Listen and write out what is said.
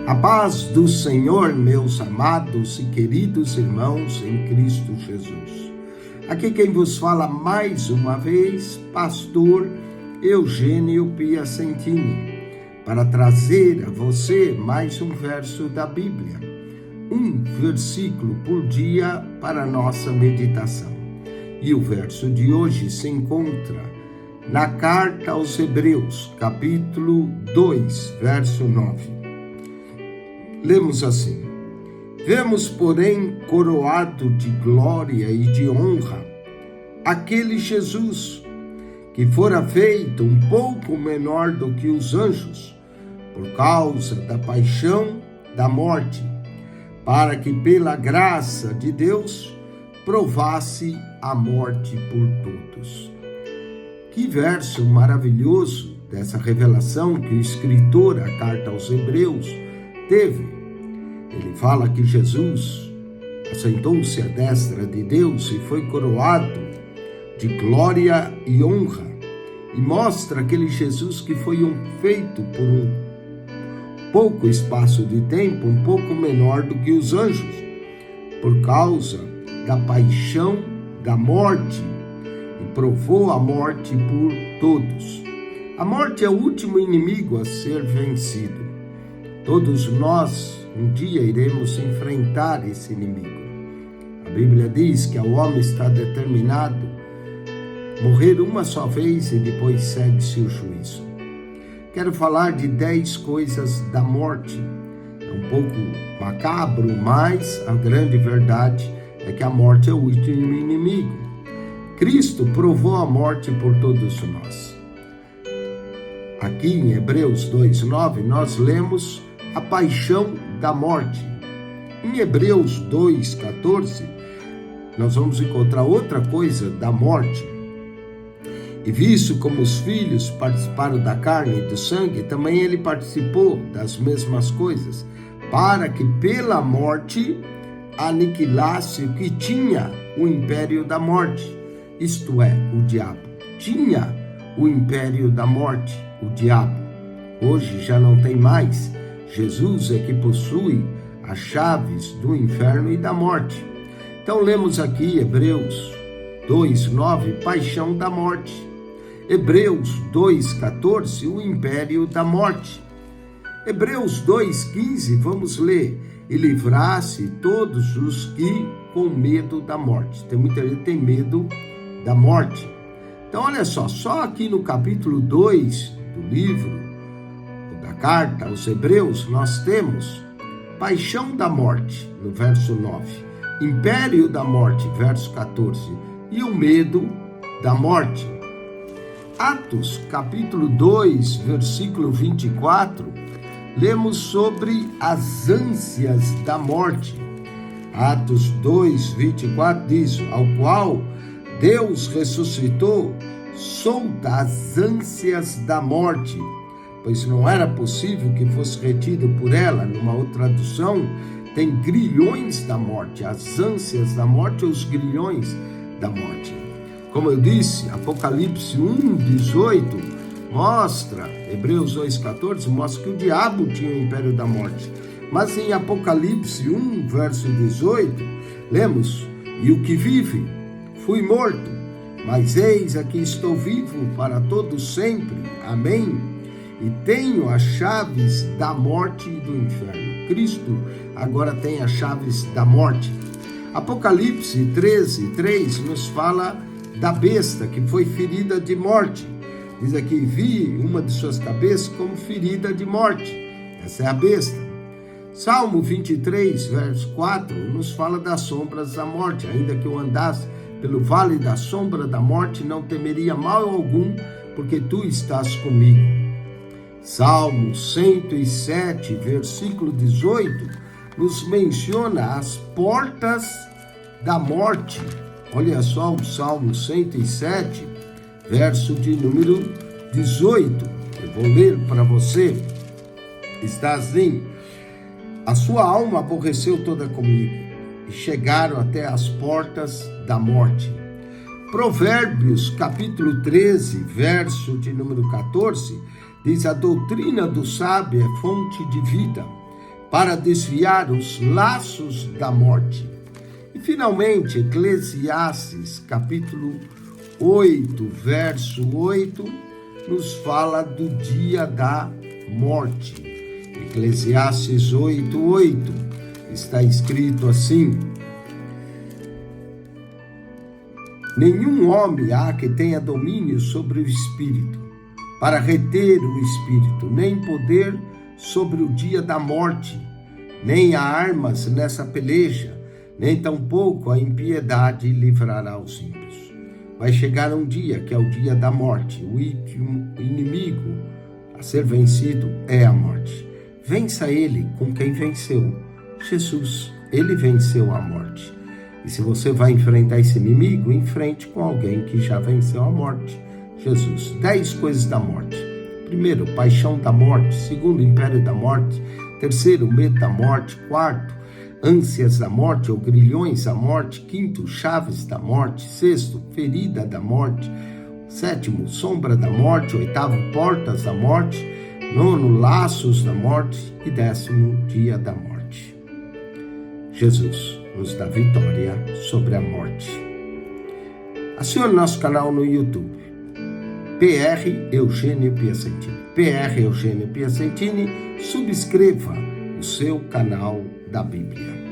A paz do Senhor, meus amados e queridos irmãos em Cristo Jesus. Aqui quem vos fala mais uma vez, pastor Eugênio Piacentini, para trazer a você mais um verso da Bíblia, um versículo por dia para a nossa meditação. E o verso de hoje se encontra na carta aos Hebreus, capítulo 2, verso 9. Lemos assim: vemos, porém, coroado de glória e de honra aquele Jesus, que fora feito um pouco menor do que os anjos, por causa da paixão da morte, para que pela graça de Deus provasse a morte por todos. Que verso maravilhoso dessa revelação que o escritor, a carta aos Hebreus, teve. Ele fala que Jesus assentou-se à destra de Deus e foi coroado de glória e honra, e mostra aquele Jesus que foi feito por um pouco espaço de tempo, um pouco menor do que os anjos, por causa da paixão da morte, e provou a morte por todos. A morte é o último inimigo a ser vencido. Todos nós um dia iremos enfrentar esse inimigo. A Bíblia diz que ao homem está determinado morrer uma só vez e depois segue-se o juízo. Quero falar de 10 coisas da morte. É um pouco macabro, mas a grande verdade é que a morte é o último inimigo. Cristo provou a morte por todos nós. Aqui em Hebreus 2:9 nós lemos a paixão da morte. Em Hebreus 2:14 nós vamos encontrar outra coisa da morte. E visto como os filhos participaram da carne e do sangue, também ele participou das mesmas coisas, para que pela morte aniquilasse o que tinha o império da morte, isto é, o diabo. Tinha o império da morte, o diabo. Hoje já não tem mais. Jesus é que possui as chaves do inferno e da morte. Então lemos aqui Hebreus 2:9, paixão da morte. Hebreus 2:14, o império da morte. Hebreus 2:15, vamos ler: e livrasse todos os que com medo da morte. Tem muita gente que tem medo da morte. Então olha só aqui no capítulo 2 do livro da carta aos Hebreus, nós temos paixão da morte, no verso 9, império da morte, verso 14, e o medo da morte. Atos, capítulo 2, versículo 24, lemos sobre as ânsias da morte. Atos 2, 24 diz: ao qual Deus ressuscitou, solta as ânsias da morte, pois não era possível que fosse retido por ela. Numa outra tradução, tem grilhões da morte, as ânsias da morte, os grilhões da morte. Como eu disse, Apocalipse 1:18 mostra, Hebreus 2:14 mostra que o diabo tinha o império da morte. Mas em Apocalipse 1, verso 18, lemos: e o que vive, fui morto, mas eis aqui estou vivo para todo sempre. Amém. E tenho as chaves da morte e do inferno. Cristo agora tem as chaves da morte. Apocalipse 13:3 nos fala da besta que foi ferida de morte. Diz aqui: vi uma de suas cabeças como ferida de morte. Essa é a besta. Salmo 23, verso 4, nos fala das sombras da morte. Ainda que eu andasse pelo vale da sombra da morte, não temeria mal algum, porque tu estás comigo. Salmo 107, versículo 18, nos menciona as portas da morte. Olha só o Salmo 107, verso de número 18. Eu vou ler para você. Está assim: a sua alma aborreceu toda comigo, e chegaram até as portas da morte. Provérbios, capítulo 13, verso de número 14, diz: a doutrina do sábio é fonte de vida, para desviar os laços da morte. E finalmente, Eclesiastes, capítulo 8, verso 8, nos fala do dia da morte. Eclesiastes 8:8 está escrito assim: nenhum homem há que tenha domínio sobre o espírito, para reter o espírito, nem poder sobre o dia da morte, nem há armas nessa peleja, nem tampouco a impiedade livrará os ímpios. Vai chegar um dia que é o dia da morte. O inimigo a ser vencido é a morte. Vença ele com quem venceu. Jesus, ele venceu a morte. E se você vai enfrentar esse inimigo, enfrente com alguém que já venceu a morte. Jesus. 10 coisas da morte. Primeiro, paixão da morte. Segundo, império da morte. Terceiro, medo da morte. Quarto, ânsias da morte ou grilhões da morte. Quinto, chaves da morte. Sexto, ferida da morte. Sétimo, sombra da morte. Oitavo, portas da morte. Nono, laços da morte. E 10º, dia da morte. Jesus nos dá vitória sobre a morte. Acione nosso canal no YouTube. PR Eugênio Piacentini. PR Eugênio Piacentini, subscreva o seu canal da Bíblia.